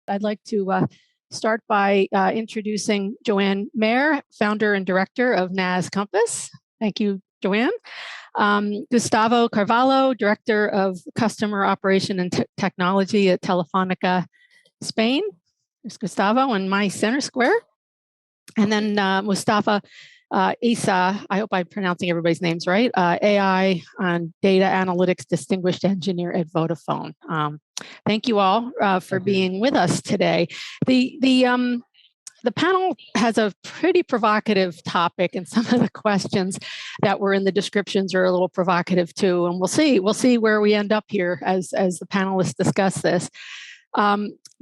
I'd like to start by introducing Johanne Mayer, founder and director of NaaS Compass. Thank you, Johanne. Gustavo Carvalho, director of customer operation and technology at Telefonica, Spain. There's Gustavo in my center square. And then Mostafa, Essa, I hope I'm pronouncing everybody's names right, AI and data analytics distinguished engineer at Vodafone. Thank you all for being with us today. The panel has a pretty provocative topic, and some of the questions that were in the descriptions are a little provocative too. And we'll see where we end up here as the panelists discuss this.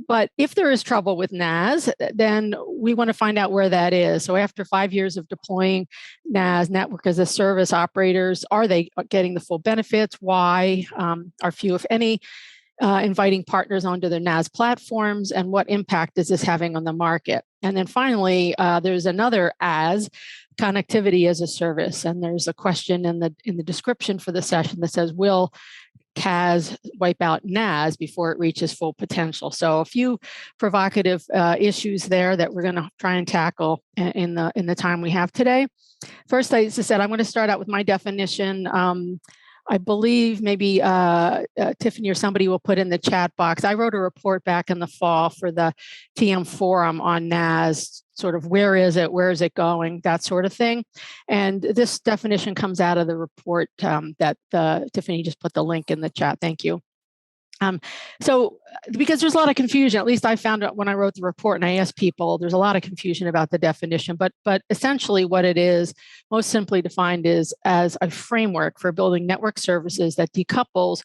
But if there is trouble with NaaS, then we want to find out where that is. So after 5 years of deploying NaaS, network as a service operators, are they getting the full benefits? Why are few, if any, inviting partners onto their NaaS platforms? And what impact is this having on the market? And then finally, there's another as connectivity as a service. And there's a question in the description for the session that says, will CAS wipe out NaaS before it reaches full potential? So a few provocative issues there that we're going to try and tackle in the time we have today. First, as I said, I'm going to start out with my definition. I believe maybe Tiffany or somebody will put in the chat box. I wrote a report back in the fall for the TM forum on NaaS, sort of where is it going, that sort of thing. And this definition comes out of the report that Tiffany just put the link in the chat. Thank you. So because there's a lot of confusion, at least I found out when I wrote the report and I asked people, there's a lot of confusion about the definition, but essentially what it is, most simply defined, is as a framework for building network services that decouples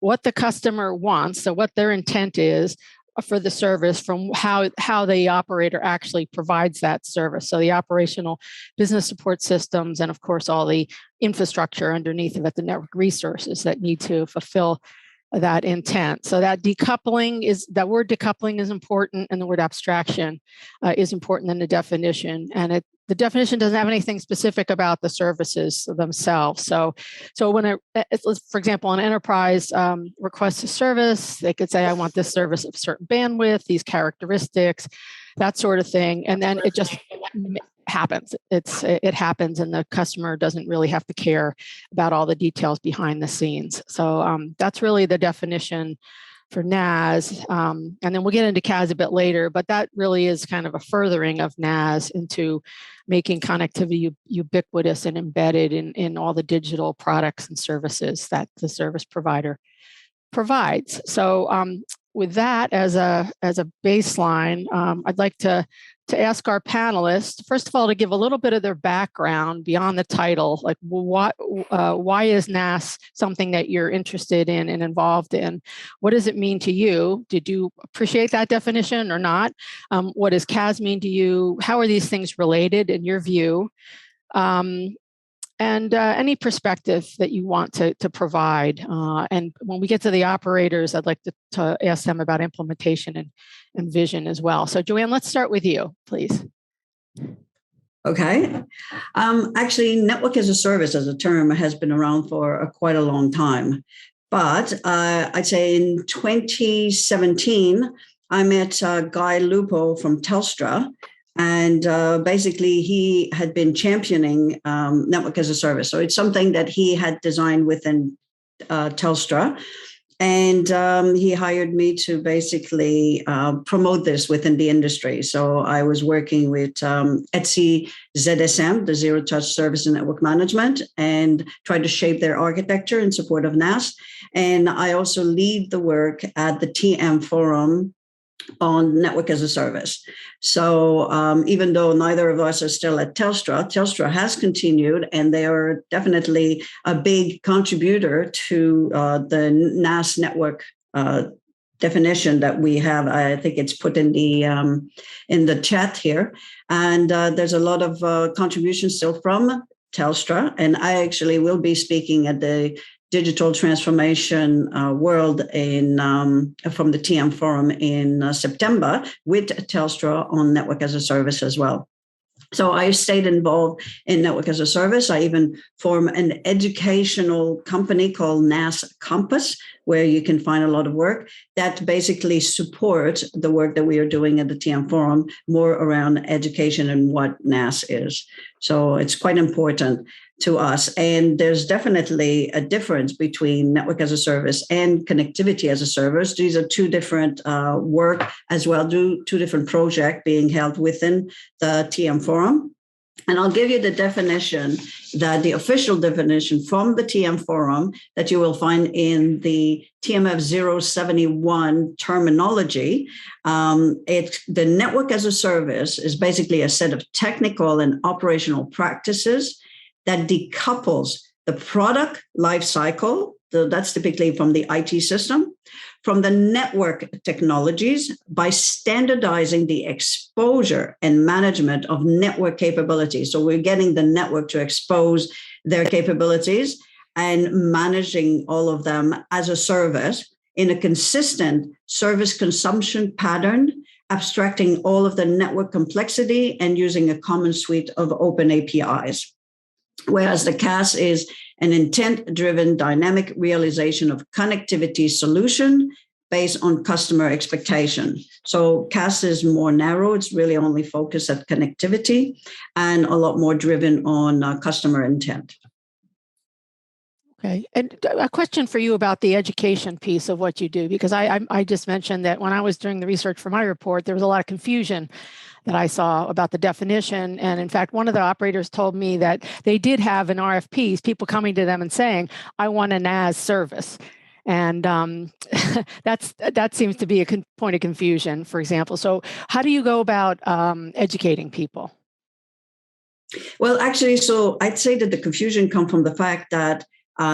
what the customer wants, so what their intent is for the service, from how the operator actually provides that service. So the operational business support systems, and of course all the infrastructure underneath of it, the network resources that need to fulfill that intent. So that word decoupling is important, and the word abstraction is important in the definition. And the definition doesn't have anything specific about the services themselves. So when for example, an enterprise requests a service, they could say, I want this service of certain bandwidth, these characteristics, that sort of thing. And then it just happens. It happens, and the customer doesn't really have to care about all the details behind the scenes. So that's really the definition for NaaS. And then we'll get into CAS a bit later, but that really is kind of a furthering of NaaS into making connectivity ubiquitous and embedded in all the digital products and services that the service provider provides. So with that as a baseline, I'd like to ask our panelists, first of all, to give a little bit of their background beyond the title, like why is NaaS something that you're interested in and involved in? What does it mean to you? Did you appreciate that definition or not? What does CAS mean to you? How are these things related in your view? And any perspective that you want to provide. And when we get to the operators, I'd like to ask them about implementation and vision as well. So Johanne, let's start with you, please. Okay. Actually, network as a service as a term has been around for quite a long time. But I'd say in 2017, I met Guy Lupo from Telstra. And basically, he had been championing network as a service. So it's something that he had designed within Telstra. And he hired me to basically promote this within the industry. So I was working with Essa ZSM, the Zero Touch Service and Network Management, and tried to shape their architecture in support of NaaS. And I also lead the work at the TM Forum on network as a service. So even though neither of us are still at Telstra has continued, and they are definitely a big contributor to the NaaS network definition that we have. I think it's put in the chat here. And there's a lot of contributions still from Telstra. And I actually will be speaking at the digital transformation world from the TM Forum in September with Telstra on network as a service as well. So I stayed involved in network as a service. I even formed an educational company called NaaS Campus, where you can find a lot of work that basically support the work that we are doing at the TM Forum, more around education and what NaaS is. So it's quite important to us. And there's definitely a difference between network as a service and connectivity as a service. These are two different work as well, two different projects being held within the TM Forum. And I'll give you the definition, the official definition from the TM Forum that you will find in the TMF 071 terminology. The network as a service is basically a set of technical and operational practices that decouples the product life cycle, that's typically from the IT system, from the network technologies by standardizing the exposure and management of network capabilities. So we're getting the network to expose their capabilities and managing all of them as a service in a consistent service consumption pattern, abstracting all of the network complexity and using a common suite of open APIs. Whereas the CaaS is an intent-driven dynamic realization of connectivity solution based on customer expectation. So CaaS is more narrow. It's really only focused at connectivity and a lot more driven on customer intent. Okay. And a question for you about the education piece of what you do, because I just mentioned that when I was doing the research for my report, there was a lot of confusion that I saw about the definition. And in fact, one of the operators told me that they did have an RFPs, people coming to them and saying, I want a NaaS service. And that seems to be a point of confusion, for example. So how do you go about educating people? Well, actually, so I'd say that the confusion comes from the fact that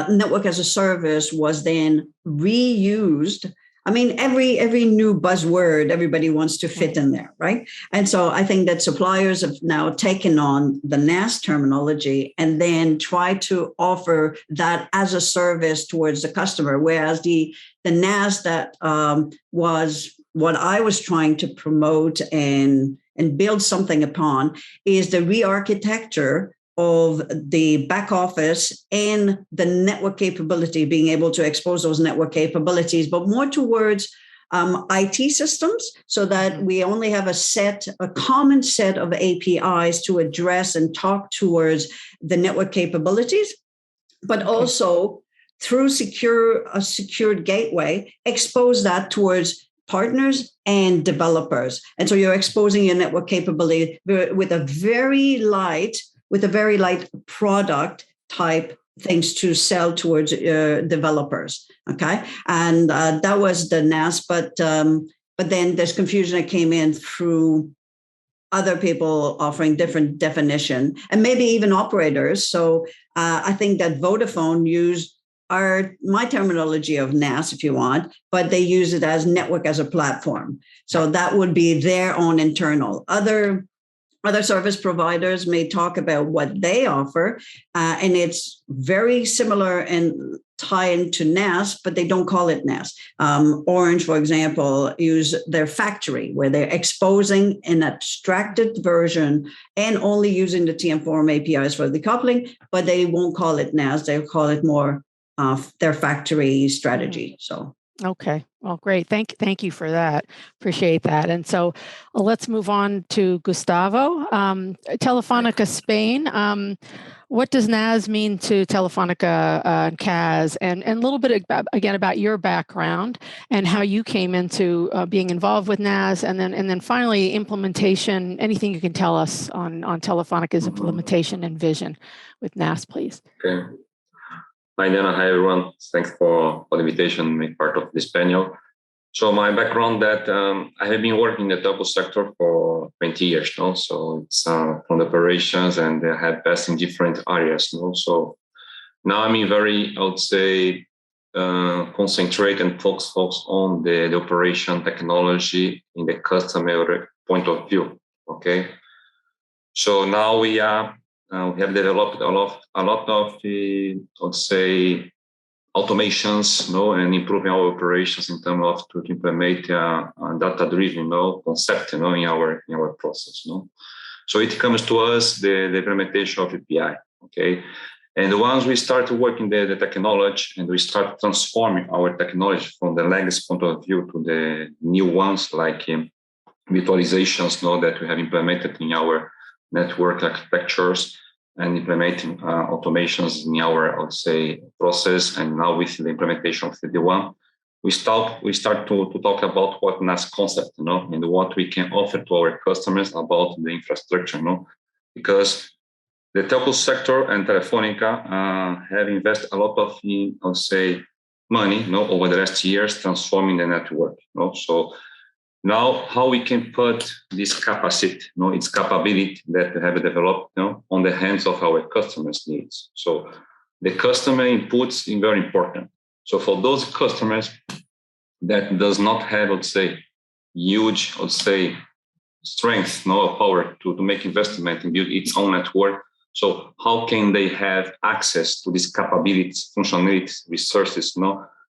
network as a service was then reused. I mean, every new buzzword, everybody wants to fit in there, right? And so I think that suppliers have now taken on the NaaS terminology and then try to offer that as a service towards the customer, whereas the NaaS that was what I was trying to promote and build something upon is the re-architecture of the back office and the network capability, being able to expose those network capabilities, but more towards IT systems, so that we only have a common set of APIs to address and talk towards the network capabilities, but also through a secured gateway, expose that towards partners and developers. And so you're exposing your network capability with a very light product type things to sell towards developers. Okay. And that was the NaaS, but then there's confusion that came in through other people offering different definition and maybe even operators. So I think that Vodafone used my terminology of NaaS, if you want, but they use it as network as a platform. So that would be their own internal. Other service providers may talk about what they offer, and it's very similar and tie into NaaS, but they don't call it NaaS. Orange, for example, use their factory, where they're exposing an abstracted version and only using the TM Forum APIs for the coupling, but they won't call it NaaS. They'll call it more their factory strategy. So. Okay. Well, great. Thank you for that. Appreciate that. And so let's move on to Gustavo. Telefonica Spain. What does NaaS mean to Telefonica and CaaS? And a little bit about your background and how you came into being involved with NaaS, and then finally implementation. Anything you can tell us on Telefonica's implementation and vision with NaaS, please. Okay. Hi, Diana. Hi, everyone. Thanks for the invitation to be part of this panel. So my background that I have been working in the telco sector for 20 years now. So it's from the operations, and I have passed in different areas. So now I'm in very, I would say, concentrate and focus on the operation technology in the customer point of view. Okay. So now we have developed a lot of, I would say, automations, and improving our operations in terms of to implement a data-driven, concept, in our process. So it comes to us, the implementation of API, okay? And once we start working the technology and we start transforming our technology from the legacy point of view to the new ones, like virtualizations that we have implemented in our network architectures and implementing automations in our, I would say, process, and now with the implementation of the one, we start to talk about what NaaS concept, and what we can offer to our customers about the infrastructure, because the telco sector and Telefonica have invested a lot of, I would say, money, over the last years transforming the network. So now, how we can put this capacity, its capability that we have developed, on the hands of our customers' needs. So the customer inputs is very important. So for those customers that does not have, let's say, huge, strength, power to make investment and build its own network. So how can they have access to these capabilities, functionalities, resources,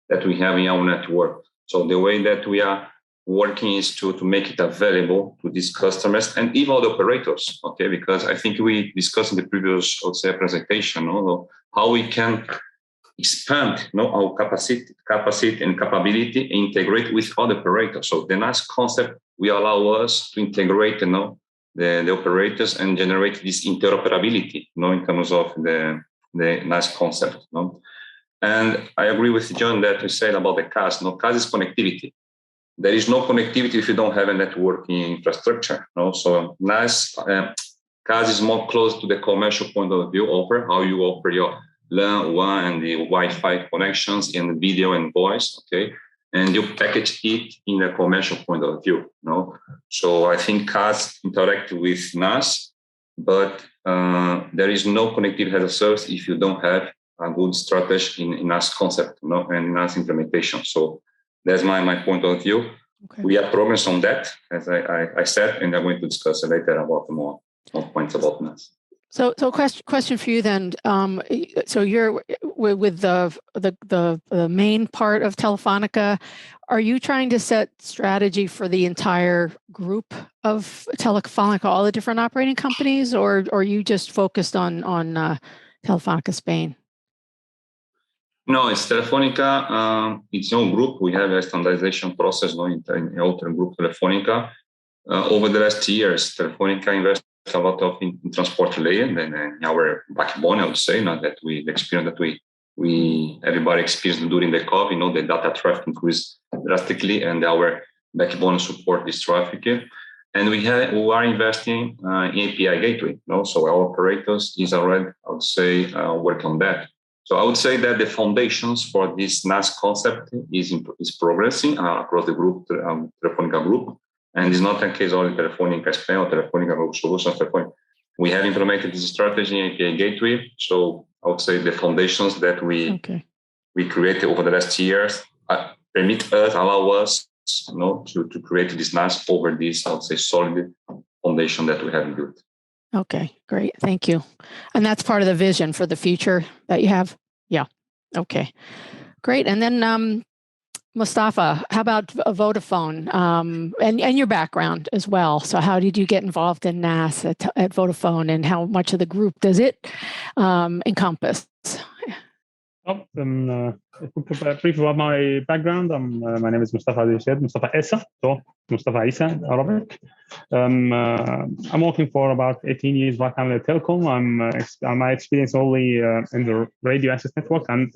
that we have in our network? So the way that we are working is to make it available to these customers and even the operators, okay? Because I think we discussed in the previous, presentation, how we can expand, our capacity and capability, integrate with other operators. So the NaaS concept will allow us to integrate, the operators and generate this interoperability, in terms of the NaaS concept. And I agree with John that we said about the CaaS. CaaS is connectivity. There is no connectivity if you don't have a networking infrastructure. So NaaS, CaaS is more close to the commercial point of view, how you offer your LAN, WAN, and the Wi-Fi connections and video and voice, okay? And you package it in a commercial point of view, So I think CaaS interact with NaaS, but there is no connectivity as a service if you don't have a good strategy in NaaS concept, and NaaS implementation. So that's my point of view. Okay. We have progress on that, as I said, and I'm going to discuss later about more points about NaaS. So question for you then. So you're with the main part of Telefonica. Are you trying to set strategy for the entire group of Telefonica, all the different operating companies, or are you just focused on Telefonica Spain? No, it's Telefonica, its own group. We have a standardization process in our group Telefonica. Over the last years, Telefonica invested a lot of in transport layer and in our backbone, I would say, that we experienced that everybody experienced during the COVID, the data traffic increased drastically and our backbone support this traffic. And we are investing in API gateway, so our operators is already, I would say, working on that. So I would say that the foundations for this NaaS concept is progressing across the group, Telefonica Group. And it's not a case only Telefonica Spain or Telefonica Group Solutions. We have implemented this strategy in API Gateway. So I would say the foundations that we created over the last years allow us to create this NaaS over this, I would say, solid foundation that we have built. Okay, great. Thank you. And that's part of the vision for the future that you have? Yeah. Okay, great. And then Mostafa, how about Vodafone and your background as well? So how did you get involved in NaaS at Vodafone, and how much of the group does it encompass? Brief about my background. My name is Mostafa, as you said, Mostafa Essa, so Mostafa Essa, Arabic. I'm working for about 18 years right now at Telecom. My experience only in the radio access network, and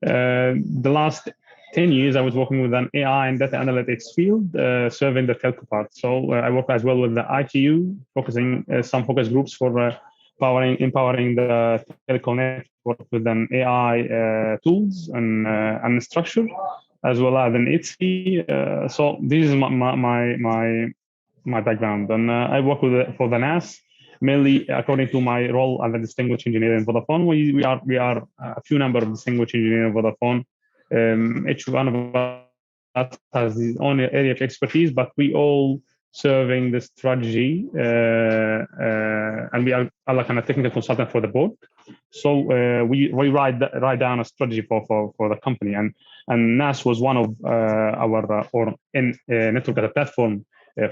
the last 10 years I was working with an AI and data analytics field, serving the telco part. So I work as well with the ITU, focusing some focus groups for empowering the telecom network with an AI tools and structure, as well as an ITSI. So this is my background, and I work for the NaaS mainly according to my role as a distinguished engineer in Vodafone. We are a few number of distinguished engineers in Vodafone. Each one of us has his own area of expertise, but we all serving the strategy, and we are like a technical consultant for the board. So we write down a strategy for the company, and NaaS was one of our network as a platform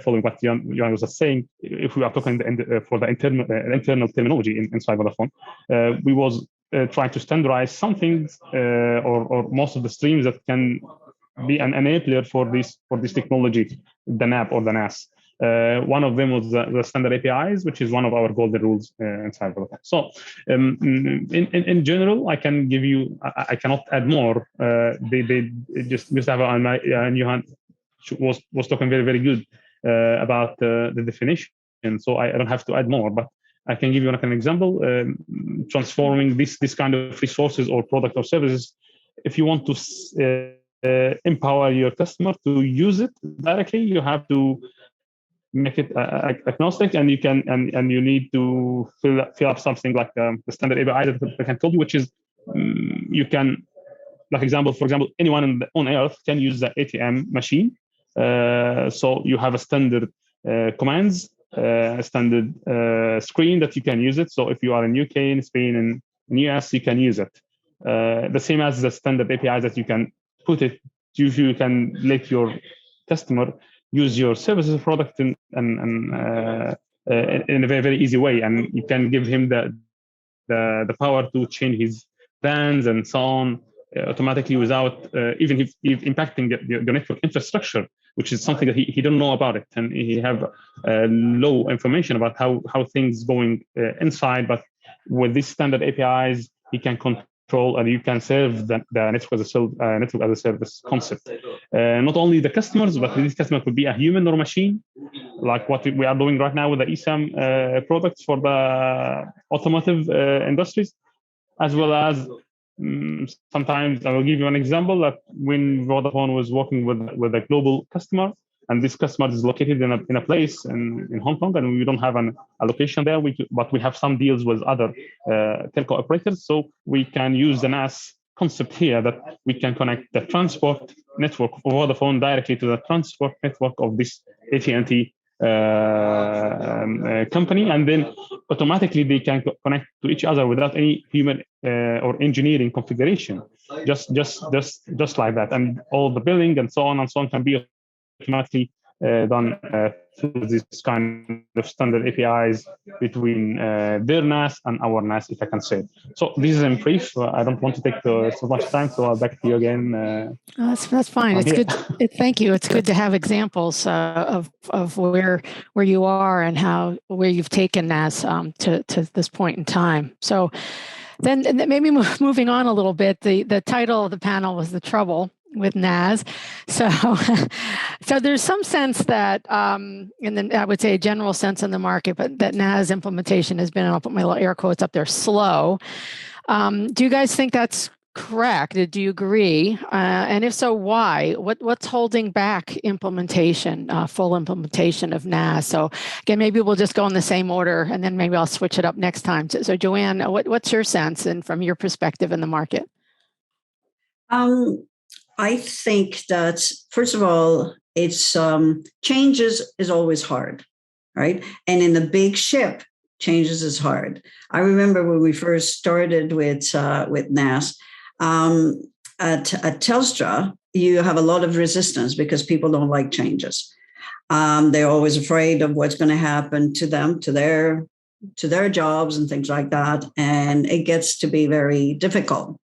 following what Johanne was saying, if we are talking for the internal terminology inside Vodafone, we was trying to standardize some things or most of the streams that can be an enabler for this technology, the NAP or the NaaS. One of them was the standard APIs, which is one of our golden rules inside Vodafone. So in general, I can give you, I cannot add more. They just Gustavo and Johanne was talking very, very good about the definition. And so I don't have to add more, but I can give you like an example, transforming this kind of resources or product or services. If you want to empower your customer to use it directly, you have to make it agnostic, and you can and you need to fill up something like the standard API that I can tell you, which is you can, for example, anyone on Earth can use the ATM machine. So you have a standard commands, a standard screen that you can use it. So if you are in UK, in Spain, and in US, you can use it. The same as the standard APIs that you can put it. You can let your customer use your services product in a very, very easy way, and you can give him the power to change his plans and so on automatically without even if impacting the network infrastructure, which is something that he don't know about it, and he have low information about how things going inside. But with these standard APIs, he can control and you can serve the network as a service concept. Not only the customers, but this customer could be a human or a machine, like what we are doing right now with the Essa products for the automotive industries, as well as sometimes I will give you an example that when Vodafone was working with a global customer, and this customer is located in a place in Hong Kong, and we don't have a location there, but we have some deals with other telco operators, so we can use the NaaS concept here that we can connect the transport network of Vodafone directly to the transport network of this AT&T company, and then automatically they can connect to each other without any human or engineering configuration, just like that, and all the billing and so on can be automatically done through this kind of standard APIs between their NaaS and our NaaS, if I can say. So this is in brief. I don't want to take so much time, so I'll back to you again. That's fine. It's good. Thank you. It's good to have examples of where you are and where you've taken NaaS to this point in time. So then maybe moving on a little bit, the title of the panel was The Trouble with NaaS. So there's some sense that, I would say a general sense in the market, but that NaaS implementation has been, and I'll put my little air quotes up there, slow. Do you guys think that's correct? Do you agree? And if so, why? What's holding back implementation, full implementation of NaaS? So again, maybe we'll just go in the same order, and then maybe I'll switch it up next time. So Johanne, what's your sense and from your perspective in the market? I think that, first of all, it's changes is always hard, right? And in the big ship, changes is hard. I remember when we first started with NaaS at Telstra, you have a lot of resistance because people don't like changes. They're always afraid of what's going to happen to them, to their jobs and things like that, and it gets to be very difficult.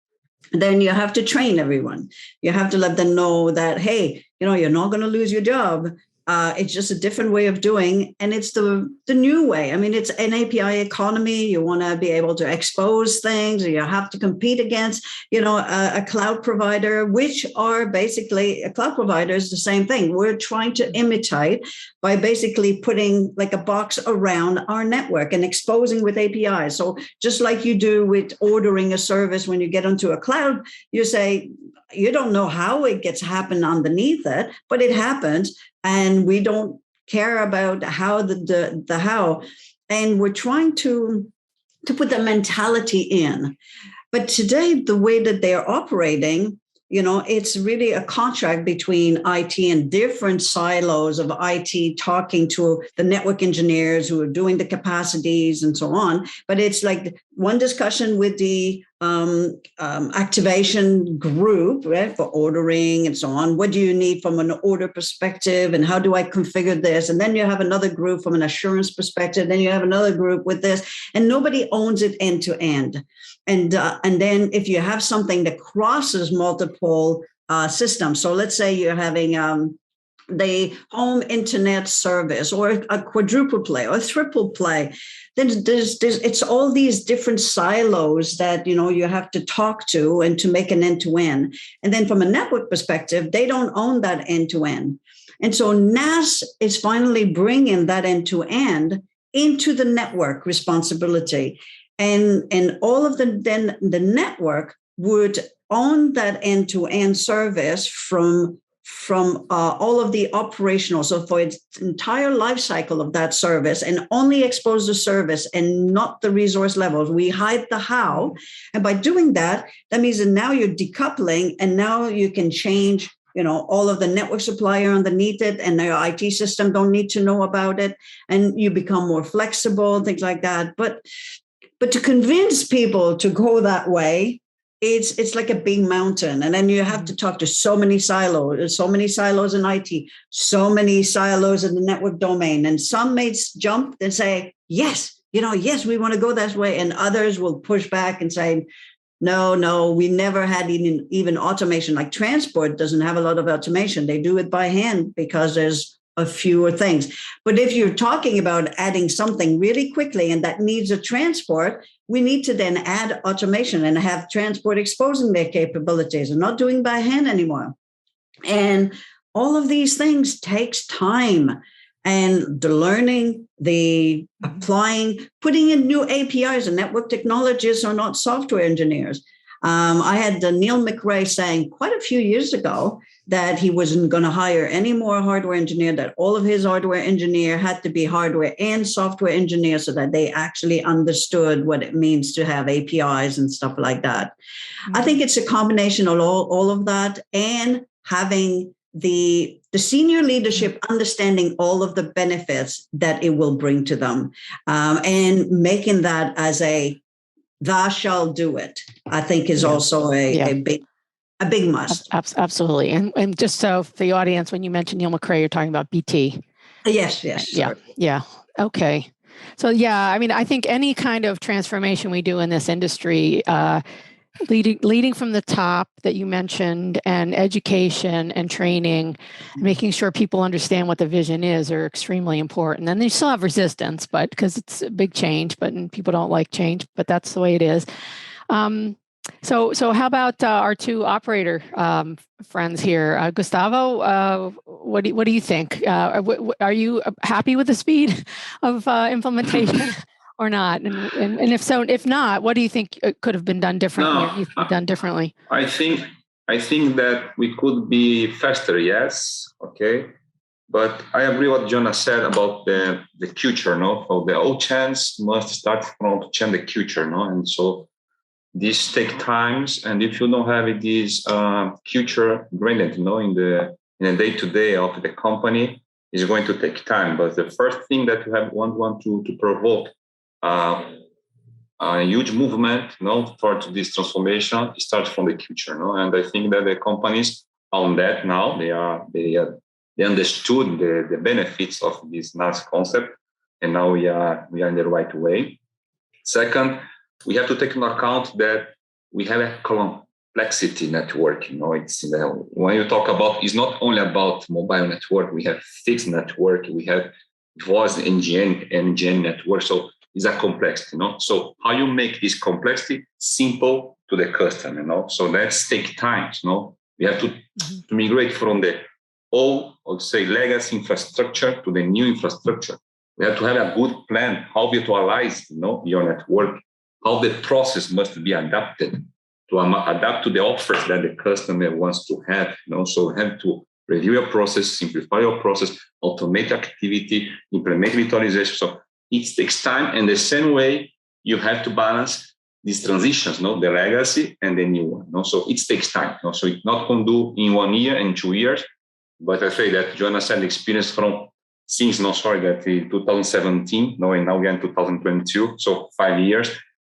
Then you have to train everyone. You have to let them know that, hey, you're not going to lose your job. It's just a different way of doing, and it's the new way. I mean, it's an API economy. You want to be able to expose things. You have to compete against, a cloud provider, which are basically a cloud provider is the same thing. We're trying to imitate by basically putting like a box around our network and exposing with APIs. So just like you do with ordering a service when you get onto a cloud, you say, you don't know how it gets happen underneath it, but it happens. And we don't care about how the how. And we're trying to put the mentality in. But today, the way that they're operating, it's really a contract between IT and different silos of IT talking to the network engineers who are doing the capacities and so on. But it's like one discussion with the activation group, right, for ordering and so on. What do you need from an order perspective, and how do I configure this? And then you have another group from an assurance perspective. Then you have another group with this, and nobody owns it end to end. And then if you have something that crosses multiple systems, so let's say you're having the home internet service, or a quadruple play or a triple play, then it's all these different silos that you have to talk to and to make an end-to-end. And then from a network perspective, they don't own that end-to-end. And so NaaS is finally bringing that end-to-end into the network responsibility, and all of the network would own that end-to-end service from all of the operational, so for its entire life cycle of that service, and only expose the service and not the resource levels. We hide the how. And by doing that, that means that now you're decoupling, and now you can change, all of the network supplier underneath it, and their IT system don't need to know about it. And you become more flexible, things like that. But to convince people to go that way, it's like a big mountain. And then you have to talk to so many silos. There's so many silos in IT, so many silos in the network domain. And some may jump and say, yes, yes, we want to go that way. And others will push back and say, no, we never had even automation. Like transport doesn't have a lot of automation. They do it by hand because there's a fewer things. But if you're talking about adding something really quickly and that needs a transport, we need to then add automation and have transport exposing their capabilities and not doing by hand anymore. And all of these things takes time, and the learning, the applying, putting in new APIs. And network technologists are not software engineers. I had Neil McRae saying quite a few years ago that he wasn't going to hire any more hardware engineer, that all of his hardware engineer had to be hardware and software engineers so that they actually understood what it means to have APIs and stuff like that. Mm-hmm. I think it's a combination of all of that, and having the senior leadership understanding all of the benefits that it will bring to them, and making that as a thou shall do it, I think is also a big must. Absolutely. And just so for the audience, when you mentioned Neil McRae, you're talking about BT. Yes. Yeah. Okay. So I think any kind of transformation we do in this industry, leading from the top that you mentioned, and education and training, making sure people understand what the vision is, are extremely important. And they still have resistance, but because it's a big change, and people don't like change, but that's the way it is. So how about our two operator friends here? Gustavo, what do you think? Are you happy with the speed of implementation or not? And if so, if not, what do you think could have been done differently? Done differently? I think that we could be faster. Yes. Okay. But I agree what Johanne said about the culture. No, so the old change must start from to change the culture. No, and so this take times, and if you don't have this culture graded, in the day-to-day of the company, is going to take time. But the first thing that you want to provoke a huge movement, for this transformation, starts from the culture, and I think that the companies on that now they understood the benefits of this NaaS concept, and now we are in the right way. Second, we have to take into account that we have a complexity network. It's when you talk about, it's not only about mobile network. We have fixed network. We have voice NGN network. So it's a complexity. So how you make this complexity simple to the customer? So that's take time. We have to migrate from the old, legacy infrastructure to the new infrastructure. We have to have a good plan how virtualize, your network. How the process must be adapted to adapt to the offers that the customer wants to have. So have to review your process, simplify your process, automate activity, implement virtualization. So it takes time, and the same way you have to balance these transitions, the legacy and the new one. So it takes time. So it's not going to do in 1 year and 2 years, but I say that Johanne said experience from since that in 2017, and now we're in 2022, so 5 years.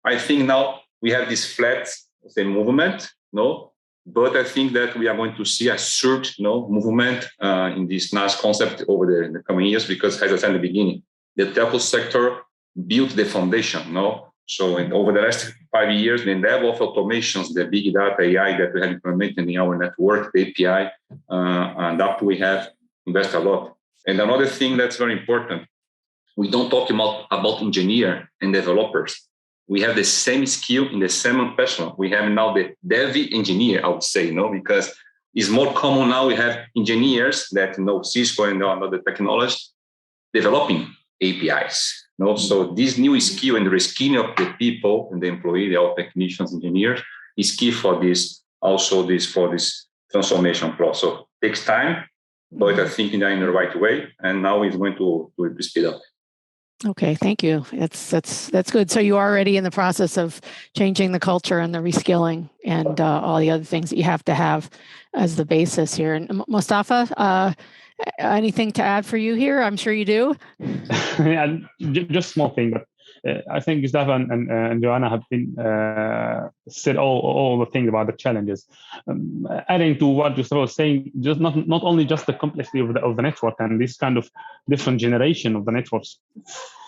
I think now we have this flat, say, movement, no? But I think that we are going to see a surge, movement in this NaaS concept over the coming years, because as I said in the beginning, the telco sector built the foundation, no? So over the last 5 years, the level of automations, the big data AI that we have implemented in our network, the API, and that we have invested a lot. And another thing that's very important, we don't talk about engineer and developers. We have the same skill in the same passion. We have now the dev engineer, I would say, because it's more common now. We have engineers that know Cisco and know the technology developing APIs. So this new skill and the reskilling of the people and the employee, the technicians, engineers, is key for this. Also, for this transformation process. So it takes time, but I think in the right way. And now it's going to speed up. Okay, thank you. That's good. So you're already in the process of changing the culture and the reskilling and all the other things that you have to have as the basis here. And Mostafa, anything to add for you here? I'm sure you do. Yeah, just small thing, but I think Gustavo and Johanne have been said all the things about the challenges. Adding to what Gustavo was saying, just not only just the complexity of the network and this kind of different generation of the networks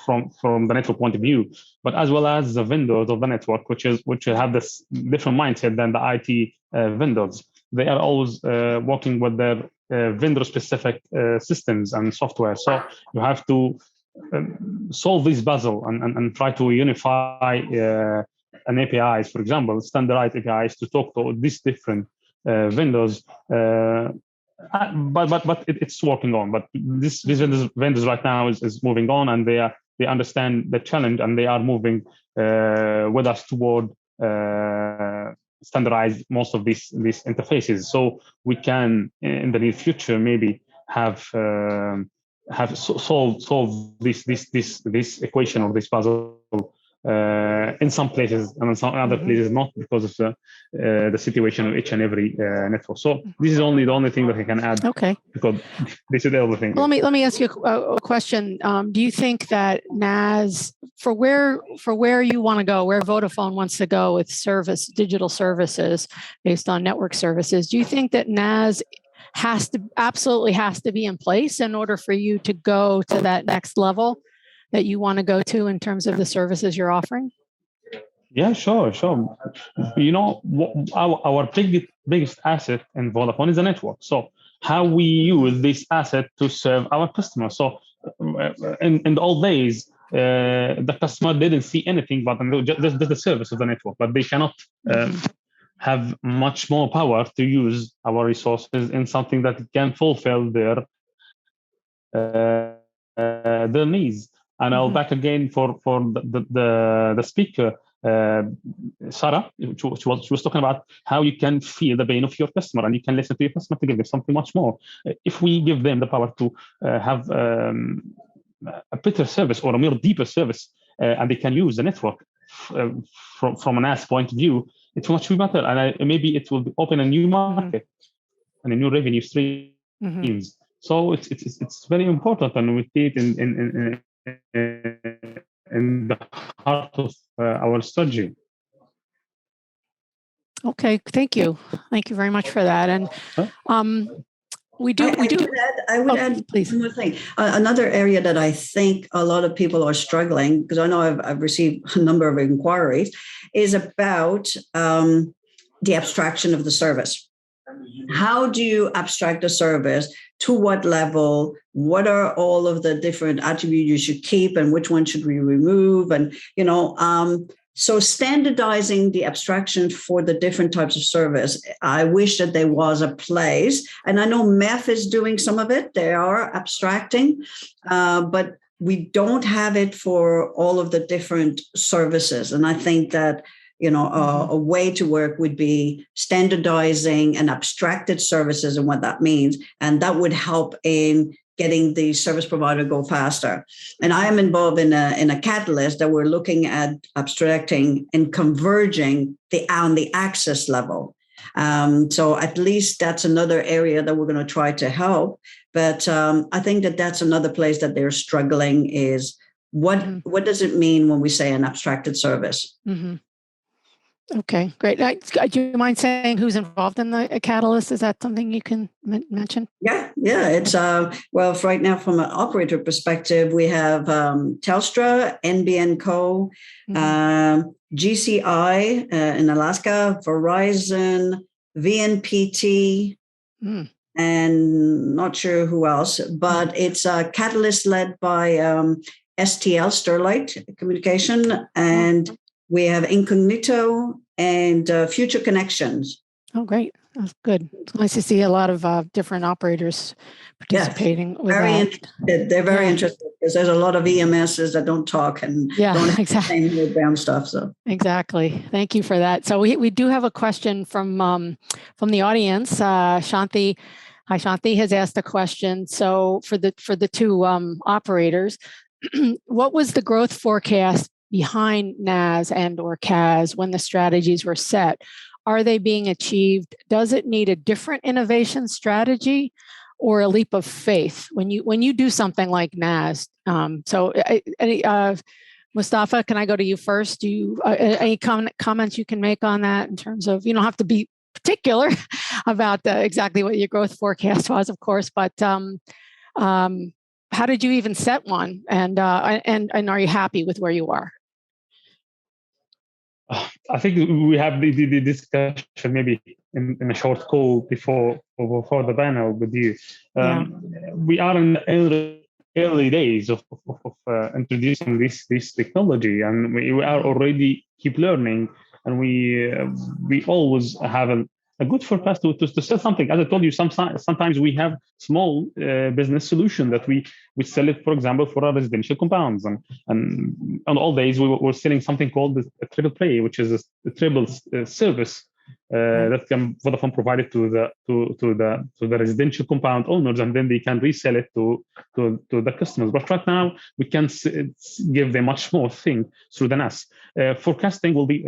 from the network point of view, but as well as the vendors of the network, which have this different mindset than the IT vendors. They are always working with their vendor-specific systems and software. So you have to solve this puzzle and try to unify an APIs, for example, standardized APIs to talk to these different vendors. But it's working on. But these vendors right now is moving on, and they understand the challenge, and they are moving with us toward standardize most of these interfaces, so we can in the near future maybe have solve this equation or this puzzle in some places, and in some other places not, because of the situation of each and every network. So this is the only thing that I can add. Okay. Because this is everything. Well, let me ask you a question. Do you think that NaaS, for where you want to go, where Vodafone wants to go with digital services based on network services, do you think that NaaS absolutely has to be in place in order for you to go to that next level that you want to go to in terms of the services you're offering? Yeah, sure. Our biggest asset in Vodafone is the network. So how we use this asset to serve our customers. So in the old days, the customer didn't see anything but just the service of the network, but they cannot have much more power to use our resources in something that can fulfill their needs. And I'll back again for the speaker, Sarah, she was talking about how you can feel the pain of your customer, and you can listen to your customer to give them something much more. If we give them the power to have a better service or a more deeper service, and they can use the network from a NaaS point of view, it's much better, and maybe it will open a new market and a new revenue streams. So it's very important, and we see it in the heart of our strategy. Okay, thank you very much for that. And I would add please. One more thing. Another area that I think a lot of people are struggling, because I know I've received a number of inquiries, is about the abstraction of the service. How do you abstract a service? To what level? What are all of the different attributes you should keep, and which one should we remove? And so standardizing the abstraction for the different types of service, I wish that there was a place. And I know MEF is doing some of it. They are abstracting, but we don't have it for all of the different services. And I think that a way to work would be standardizing and abstracted services and what that means. And that would help in getting the service provider go faster. And I am involved in a catalyst that we're looking at abstracting and converging on the access level. So at least that's another area that we're going to try to help. But I think that's another place that they're struggling is what does it mean when we say an abstracted service? Okay, great. Do you mind saying who's involved in the catalyst? Is that something you can mention? Yeah. It's well, right now from an operator perspective, we have Telstra, NBN Co, GCI in Alaska, Verizon, VNPT, and not sure who else, but it's a catalyst led by STL, Sterlite Communication, and we have Incognito and Future Connections. Oh, great. That's good. It's nice to see a lot of different operators participating with that. They're very interested because there's a lot of EMSs that don't talk and don't have the same background stuff. So exactly. Thank you for that. So we do have a question from the audience. Shanti. Hi, Shanti has asked a question. So for the two operators, what was the growth forecast behind NaaS and or CAS when the strategies were set? Are they being achieved? Does it need a different innovation strategy or a leap of faith when you do something like NaaS? Mostafa, can I go to you first? Do you any comments you can make on that in terms of, you don't have to be particular about exactly what your growth forecast was, of course, but how did you even set one? And are you happy with where you are? I think we have the discussion maybe in a short call before the panel with you. We are in the early days of introducing this technology, and we are already keep learning, and we always have a good forecast to sell something. As I told you, sometimes we have small business solution that we sell it, for example, for our residential compounds. And on all days, we were selling something called a triple play, which is a triple service that can Vodafone provided to the residential compound owners, and then they can resell it to the customers. But right now, we can give them much more thing through the NaaS. Forecasting will be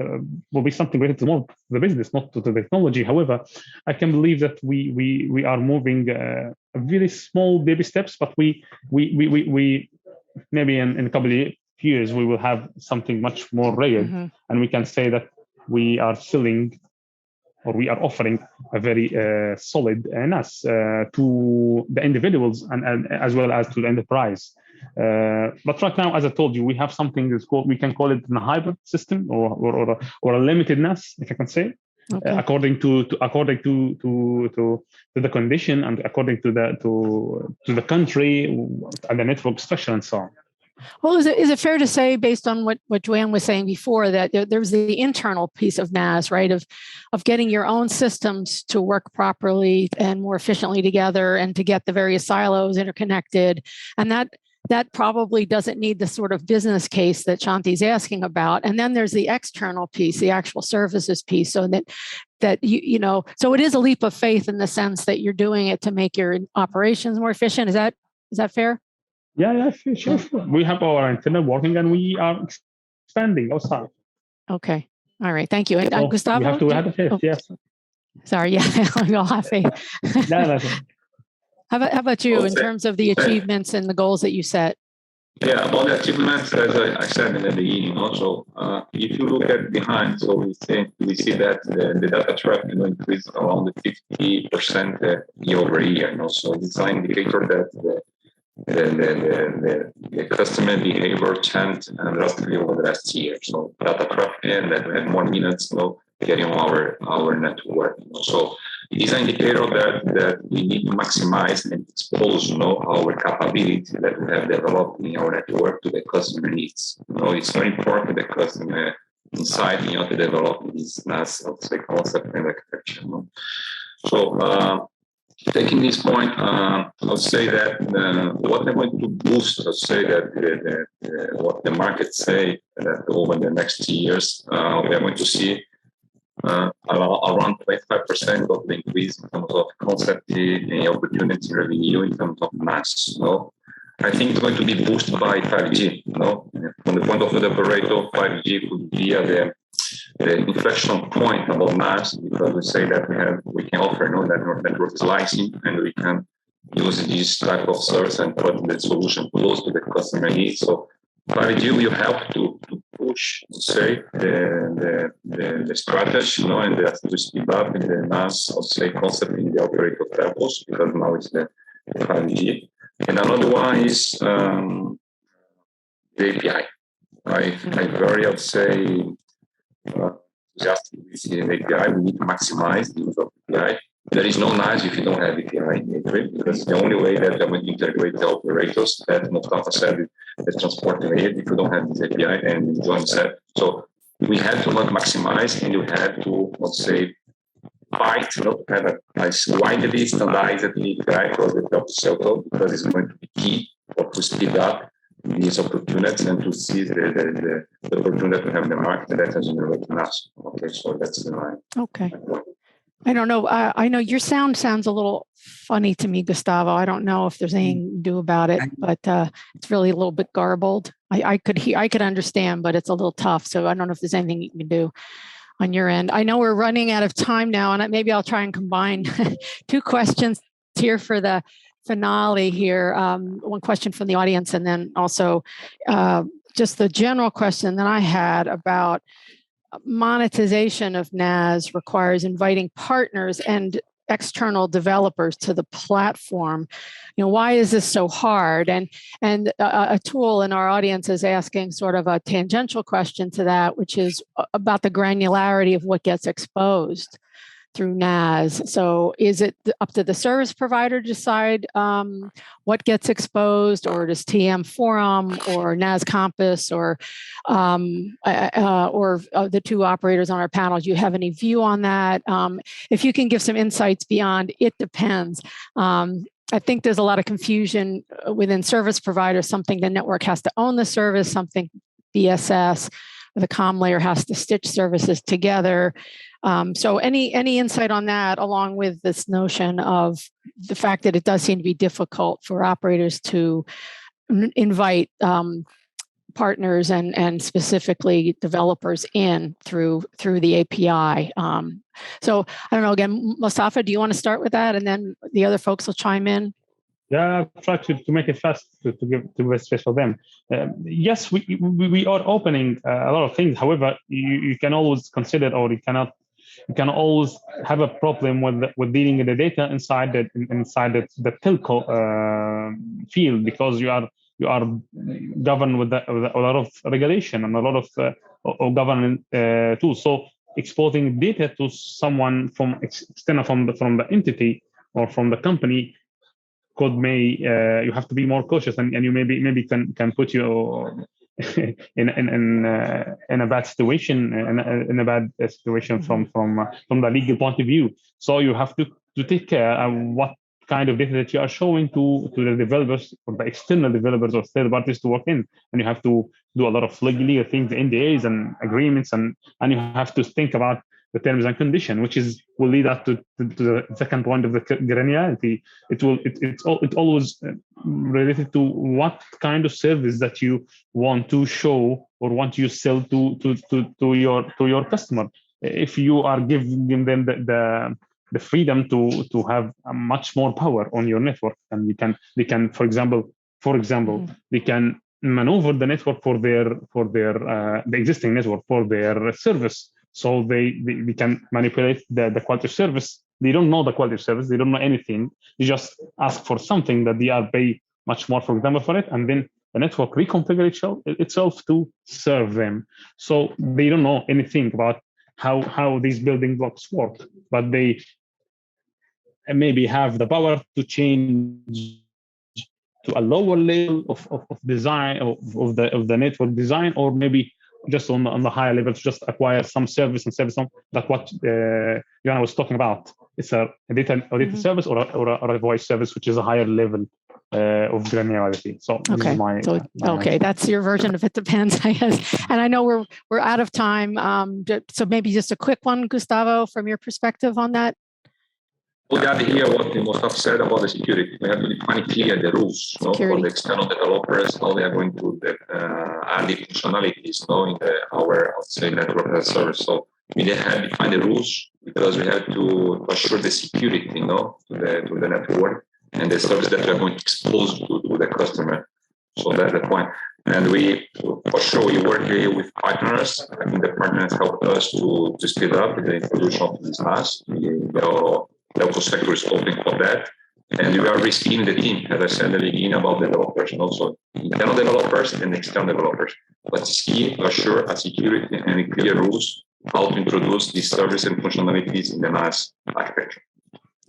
something related to more to the business, not to the technology. However, I can believe that we are moving a very small baby steps, but we maybe in a couple of years we will have something much more rare, and we can say that we are selling or we are offering a very solid NaaS to the individuals and as well as to the enterprise. But right now, as I told you, we have something that's called, we can call it a hybrid system or a limited NaaS, if I can say, according to the condition and according to the country and the network structure and so on. Well, is it fair to say, based on what Johanne was saying before, that there's the internal piece of NaaS, right, of getting your own systems to work properly and more efficiently together and to get the various silos interconnected, and that probably doesn't need the sort of business case that Shanti's asking about. And then there's the external piece, the actual services piece, so that so it is a leap of faith in the sense that you're doing it to make your operations more efficient. Is that fair? Yeah, sure. We have our antenna working, and we are expanding outside. Okay, all right, thank you. And Gustavo, we have faith. Yes. Sorry, we all have faith. No. How about you in terms of the achievements and the goals that you set? Yeah, about the achievements, as I said in the beginning, also, if you look at behind, so we see that the data traffic increased around 50% year over year. So it's an indicator that the customer behavior changed drastically over the last year. So data traffic and that we had more minutes getting on our network. So it is an indicator that we need to maximize and expose our capability that we have developed in our network to the customer needs. It's very important the customer inside to develop this NaaS concept and architecture. So taking this point, I'll say that what I'm going to boost, I'll say that what the market say that over the next 2 years, we are going to see around 25% of the increase in terms of concept opportunity revenue in terms of NaaS. I think it's going to be boosted by 5G. From the point of view of the operator, 5G could be the inflection point about NaaS, because we say that we can offer network slicing, and we can use this type of service and put the solution close to the customer needs. So 5G will help to push, say, the strategy, and to speed up in the NaaS, concept in the operator levels, because now it's the 5G. And another one is the API. I'm very, just with the API, we need to maximize the use of API. There is no NaaS if you don't have API integrated, because the only way that they're going to integrate the operators, that Mostafa said, the transport layer, if you don't have this API, and Johanne said. So we had to not maximize, and you had to, fight, to have a widely standardized API for the top cell, because it's going to be key to speed up these opportunities and to seize the opportunity to have the market that has generated NaaS. Okay, so that's the line. Okay. I don't know. I know your sound sounds a little funny to me, Gustavo. I don't know if there's anything to do about it, but it's really a little bit garbled. I could understand, but it's a little tough. So I don't know if there's anything you can do on your end. I know we're running out of time now, and maybe I'll try and combine two questions here for the finale here. One question from the audience, and then also just the general question that I had about monetization of NaaS requires inviting partners and external developers to the platform. Why is this so hard? And a tool in our audience is asking sort of a tangential question to that, which is about the granularity of what gets exposed through NaaS. So is it up to the service provider to decide what gets exposed, or does TM Forum or NaaS Campus or the two operators on our panel, do you have any view on that? If you can give some insights beyond, it depends. I think there's a lot of confusion within service providers, something the network has to own the service, something BSS, the comm layer has to stitch services together. So any insight on that, along with this notion of the fact that it does seem to be difficult for operators to invite partners and specifically developers in through the API. So I don't know, again, Mostafa, do you want to start with that, and then the other folks will chime in? Yeah, I'll try to make it fast to give space for them. Yes, we are opening a lot of things. However, you can always consider, or you can always have a problem with dealing with the data inside the telco field, because you are governed with a lot of regulation and a lot of government tools. So exporting data to someone from external from the entity or from the company you have to be more cautious, and you maybe can put you in a bad situation, from the legal point of view. So you have to take care of what kind of data that you are showing to the developers or the external developers or third parties to work in, and you have to do a lot of legal things, NDAs and agreements, and you have to think about the terms and conditions, which will lead us to the second point of the granularity. It's always related to what kind of service that you want to show or want you sell to your customer. If you are giving them the freedom to have much more power on your network, and they can, for example, they can maneuver the network for their the existing network for their service. So they can manipulate the quality of service. They don't know the quality of service. They don't know anything. They just ask for something that they are pay much more, for example, for it, and then the network reconfigure itself to serve them. So they don't know anything about how these building blocks work, but they maybe have the power to change to a lower level of design of the network design, or maybe just on the higher level to just acquire some service and service like what Johanne was talking about. It's a data service or a voice service, which is a higher level of granularity. So this is my okay, that's your version of it depends, I guess. And I know we're out of time. So maybe just a quick one, Gustavo, from your perspective on that. We have here what Mostafa said about the security. We have to define clear the rules for the external developers, how they are going to add the functionalities in our network as a service. So we have to define the rules, because we have to assure the security to the network and the service that we are going to expose to the customer. So that's the point. And we, for sure, we work here with partners. I think the partners help us to speed up the introduction of this NaaS. The telco sector is open for that. And we are reskilling the team, as I said in the beginning, about developers, and also internal developers and external developers. But it's key to assure a security and clear rules how to introduce these services and functionalities in the NaaS architecture.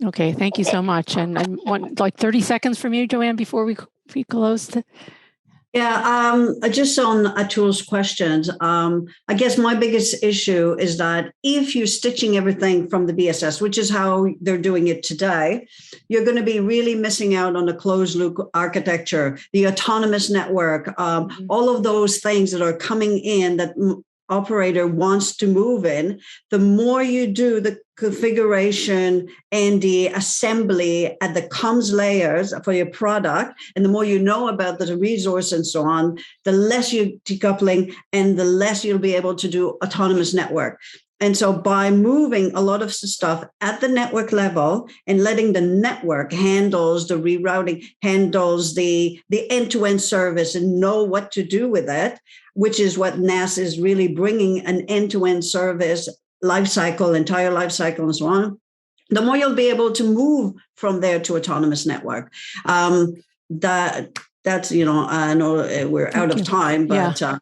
Okay, thank you so much. And I want like 30 seconds from you, Johanne, before we close. Yeah, just on Atul's questions, I guess my biggest issue is that if you're stitching everything from the BSS, which is how they're doing it today, you're going to be really missing out on the closed loop architecture, the autonomous network, all of those things that are coming in that operator wants to move in. The more you do the configuration and the assembly at the comms layers for your product, and the more you know about the resource and so on, the less you decoupling and the less you'll be able to do autonomous network. And so by moving a lot of stuff at the network level and letting the network handles the rerouting, handles the end-to-end service and know what to do with it, which is what NaaS is really bringing, an end-to-end service, lifecycle, entire lifecycle, and so on, the more you'll be able to move from there to autonomous network. That's, I know we're out of time, but yeah.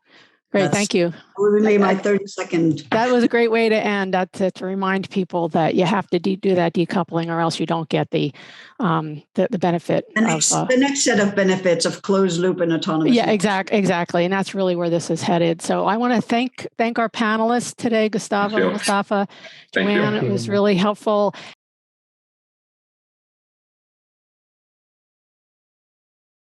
Great, thank you. That would be my 30-second. That was a great way to end. To remind people that you have to do that decoupling, or else you don't get the benefit. The next set of benefits of closed loop and autonomous. Yeah, exactly, and that's really where this is headed. So I want to thank our panelists today, Gustavo, Mostafa, Johanne. It was really helpful.